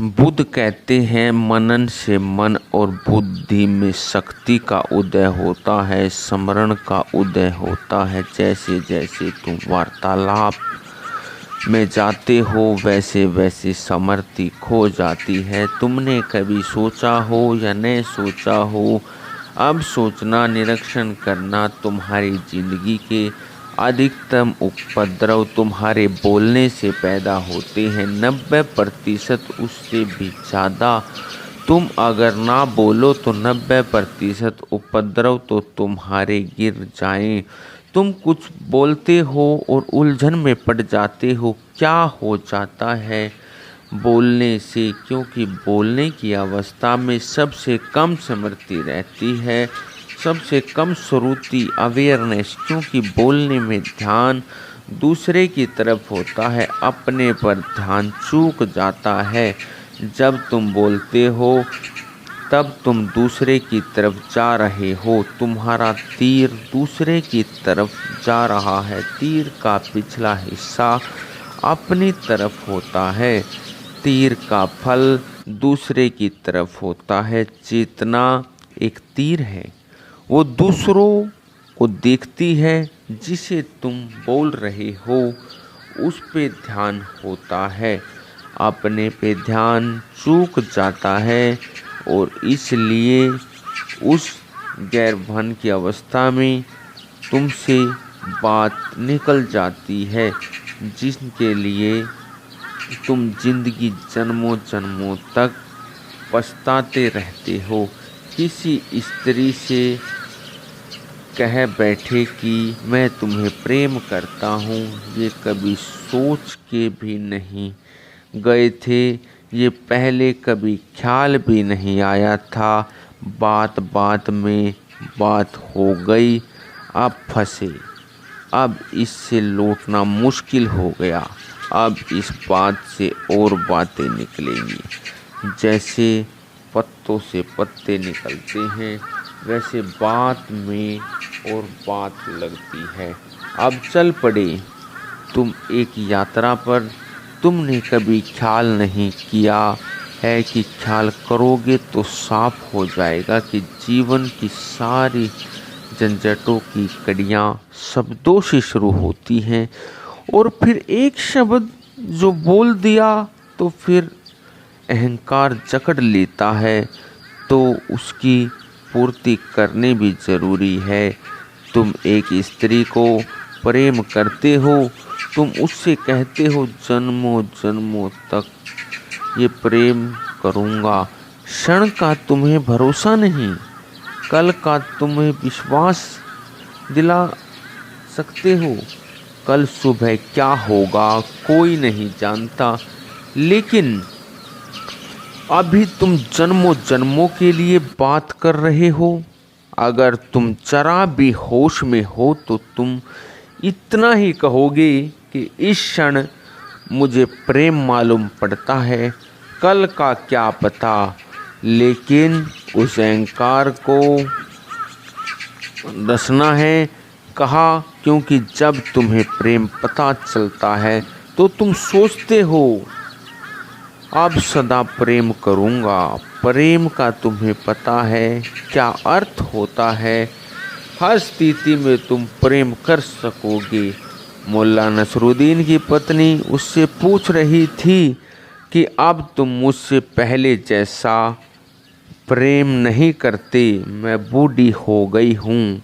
बुद्ध कहते हैं, मनन से मन और बुद्धि में शक्ति का उदय होता है, स्मरण का उदय होता है। जैसे जैसे तुम वार्तालाप में जाते हो वैसे वैसे समृद्धि खो जाती है। तुमने कभी सोचा हो या नहीं सोचा हो, अब सोचना, निरीक्षण करना। तुम्हारी जिंदगी के अधिकतम उपद्रव तुम्हारे बोलने से पैदा होते हैं। 90% उससे भी ज़्यादा। तुम अगर ना बोलो तो 90% उपद्रव तो तुम्हारे गिर जाएं। तुम कुछ बोलते हो और उलझन में पड़ जाते हो। क्या हो जाता है बोलने से? क्योंकि बोलने की अवस्था में सबसे कम स्मृति रहती है, सबसे कम श्रुति, अवेयरनेस। क्योंकि बोलने में ध्यान दूसरे की तरफ होता है, अपने पर ध्यान चूक जाता है। जब तुम बोलते हो तब तुम दूसरे की तरफ जा रहे हो। तुम्हारा तीर दूसरे की तरफ जा रहा है। तीर का पिछला हिस्सा अपनी तरफ होता है, तीर का फल दूसरे की तरफ होता है। चेतना एक तीर है, वो दूसरों को देखती है। जिसे तुम बोल रहे हो उस पे ध्यान होता है, अपने पे ध्यान चूक जाता है और इसलिए उस गैर भान की अवस्था में तुमसे बात निकल जाती है, जिसके लिए तुम जिंदगी जन्मों जन्मों तक पछताते रहते हो। किसी स्त्री से कह बैठे कि मैं तुम्हें प्रेम करता हूँ, ये कभी सोच के भी नहीं गए थे, ये पहले कभी ख्याल भी नहीं आया था। बात बात में बात हो गई, अब फंसे, अब इससे लौटना मुश्किल हो गया। अब इस बात से और बातें निकलेंगी। जैसे पत्तों से पत्ते निकलते हैं वैसे बात में और बात लगती है। अब चल पड़े तुम एक यात्रा पर। तुमने कभी ख्याल नहीं किया है कि ख्याल करोगे तो साफ हो जाएगा कि जीवन की सारी झंझटों की कड़ियाँ शब्दों से शुरू होती हैं और फिर एक शब्द जो बोल दिया तो फिर अहंकार जकड़ लेता है, तो उसकी पूर्ति करनी भी ज़रूरी है। तुम एक स्त्री को प्रेम करते हो, तुम उससे कहते हो जन्मों जन्मों तक ये प्रेम करूँगा। क्षण का तुम्हें भरोसा नहीं, कल का तुम्हें विश्वास दिला सकते हो। कल सुबह क्या होगा कोई नहीं जानता, लेकिन अभी तुम जन्मों जन्मों के लिए बात कर रहे हो। अगर तुम जरा भी होश में हो तो तुम इतना ही कहोगे कि इस क्षण मुझे प्रेम मालूम पड़ता है, कल का क्या पता। लेकिन उस अहंकार को रसना है, कहा, क्योंकि जब तुम्हें प्रेम पता चलता है तो तुम सोचते हो अब सदा प्रेम करूँगा। प्रेम का तुम्हें पता है क्या अर्थ होता है, हर स्थिति में तुम प्रेम कर सकोगे। मुल्ला नसरुद्दीन की पत्नी उससे पूछ रही थी कि अब तुम मुझसे पहले जैसा प्रेम नहीं करते, मैं बूढ़ी हो गई हूँ,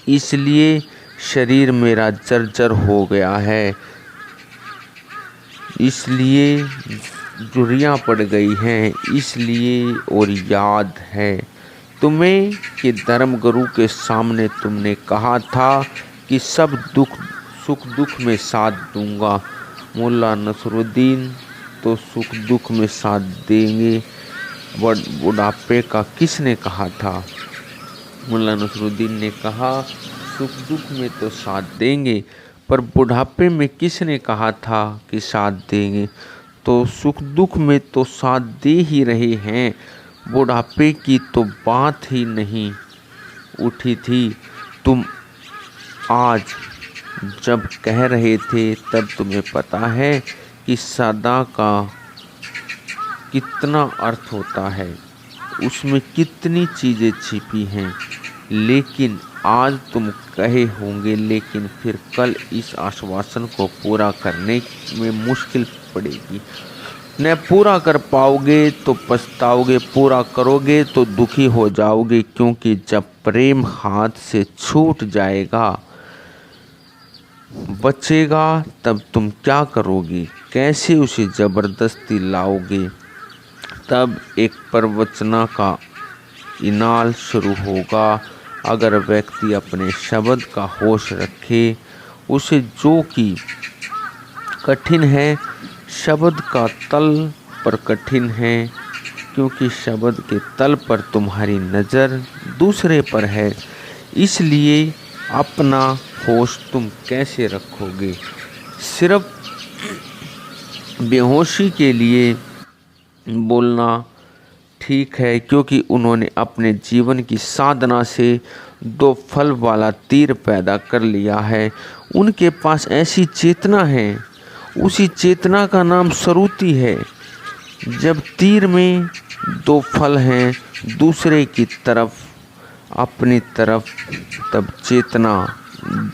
इसलिए शरीर मेरा जर्जर हो गया है, इसलिए झुर्रियाँ पड़ गई हैं, इसलिए। और याद है तुम्हें कि धर्मगुरु के सामने तुमने कहा था कि सब सुख दुख में साथ दूंगा। मुल्ला नसरुद्दीन तो सुख दुख में साथ देंगे, बुढ़ापे का किसने कहा था? मुल्ला नसरुद्दीन ने कहा सुख दुख में तो साथ देंगे, पर बुढ़ापे में किसने कहा था कि साथ देंगे? तो सुख दुख में तो साथ दे ही रहे हैं, बुढ़ापे की तो बात ही नहीं उठी थी। तुम आज जब कह रहे थे तब तुम्हें पता है कि सदा का कितना अर्थ होता है, उसमें कितनी चीज़ें छिपी हैं। लेकिन आज तुम कहे होंगे, लेकिन फिर कल इस आश्वासन को पूरा करने में मुश्किल पड़ेगी। न पूरा कर पाओगे तो पछताओगे, पूरा करोगे तो दुखी हो जाओगे, क्योंकि जब प्रेम हाथ से छूट जाएगा बचेगा तब तुम क्या करोगे, कैसे उसे ज़बरदस्ती लाओगे। तब एक प्रवचना का इनाल शुरू होगा। अगर व्यक्ति अपने शब्द का होश रखे, उसे जो कि कठिन है, शब्द का तल पर कठिन है, क्योंकि शब्द के तल पर तुम्हारी नज़र दूसरे पर है। इसलिए अपना होश तुम कैसे रखोगे। सिर्फ बेहोशी के लिए बोलना ठीक है, क्योंकि उन्होंने अपने जीवन की साधना से 2 फल वाला तीर पैदा कर लिया है। उनके पास ऐसी चेतना है, उसी चेतना का नाम सरुति है। जब तीर में 2 फल हैं दूसरे की तरफ, अपनी तरफ, तब चेतना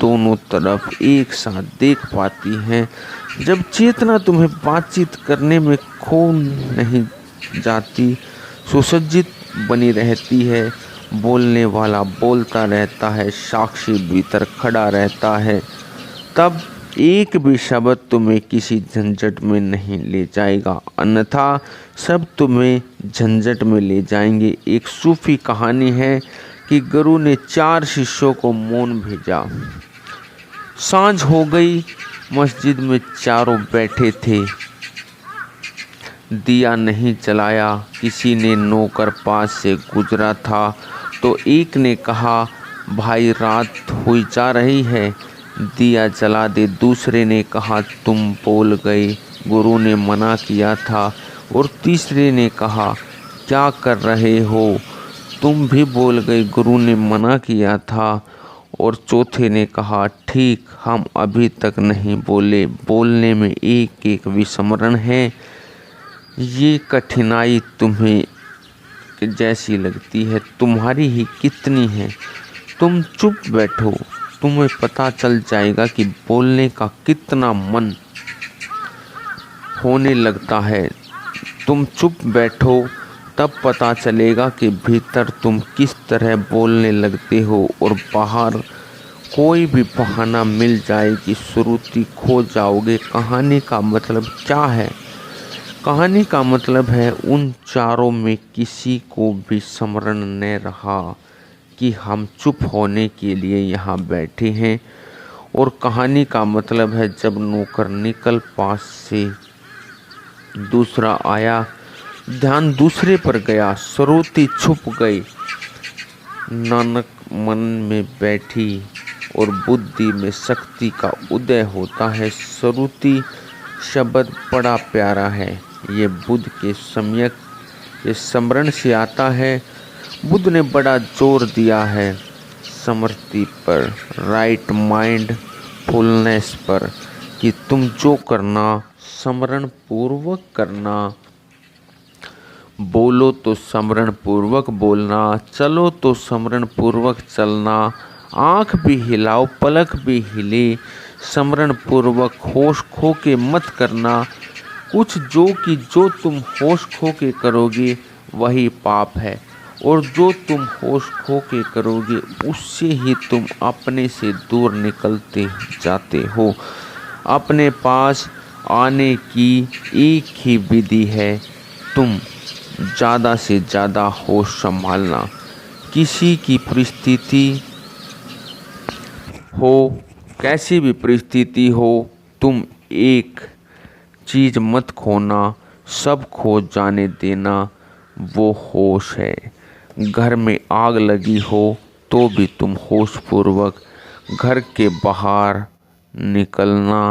दोनों तरफ एक साथ देख पाती है। जब चेतना तुम्हें बातचीत करने में खो नहीं जाती, सुसज्जित बनी रहती है, बोलने वाला बोलता रहता है, साक्षी भीतर खड़ा रहता है, तब एक भी शब्द तुम्हें किसी झंझट में नहीं ले जाएगा, अन्यथा सब तुम्हें झंझट में ले जाएंगे। एक सूफी कहानी है कि गुरु ने 4 शिष्यों को मौन भेजा। सांझ हो गई, मस्जिद में चारों बैठे थे, दिया नहीं जलाया। किसी ने नौकर पास से गुजरा था तो एक ने कहा, भाई रात हुई जा रही है, दिया जला दे। दूसरे ने कहा, तुम बोल गए, गुरु ने मना किया था। और तीसरे ने कहा, क्या कर रहे हो, तुम भी बोल गए, गुरु ने मना किया था। और चौथे ने कहा, ठीक, हम अभी तक नहीं बोले, बोलने में एक एक विस्मरण है। ये कठिनाई तुम्हें जैसी लगती है, तुम्हारी ही कितनी है। तुम चुप बैठो, तुम्हें पता चल जाएगा कि बोलने का कितना मन होने लगता है। तुम चुप बैठो, तब पता चलेगा कि भीतर तुम किस तरह बोलने लगते हो, और बाहर कोई भी बहाना मिल जाए कि सुरुचि खो जाओगे। कहानी का मतलब क्या है? कहानी का मतलब है उन चारों में किसी को भी स्मरण न रहा कि हम चुप होने के लिए यहाँ बैठे हैं। और कहानी का मतलब है जब नौकर निकल पास से दूसरा आया, ध्यान दूसरे पर गया, सरोती छुप गई, नानक मन में बैठी और बुद्धि में शक्ति का उदय होता है। सरुति शब्द बड़ा प्यारा है, ये बुद्ध के सम्यक के स्मरण से आता है। बुद्ध ने बड़ा जोर दिया है स्मृति पर, राइट माइंड फुलनेस पर, कि तुम जो करना स्मरण पूर्वक करना, बोलो तो स्मरण पूर्वक बोलना, चलो तो स्मरण पूर्वक चलना, आँख भी हिलाओ पलक भी हिले, स्मरण पूर्वक होश खो के मत करना। कुछ जो तुम होश खो के करोगे वही पाप है, और जो तुम होश खो के करोगे उससे ही तुम अपने से दूर निकलते जाते हो। अपने पास आने की एक ही विधि है, तुम ज़्यादा से ज़्यादा होश संभालना। किसी की परिस्थिति हो, कैसी भी परिस्थिति हो, तुम एक चीज़ मत खोना, सब खो जाने देना, वो होश है। घर में आग लगी हो तो भी तुम होशपूर्वक घर के बाहर निकलना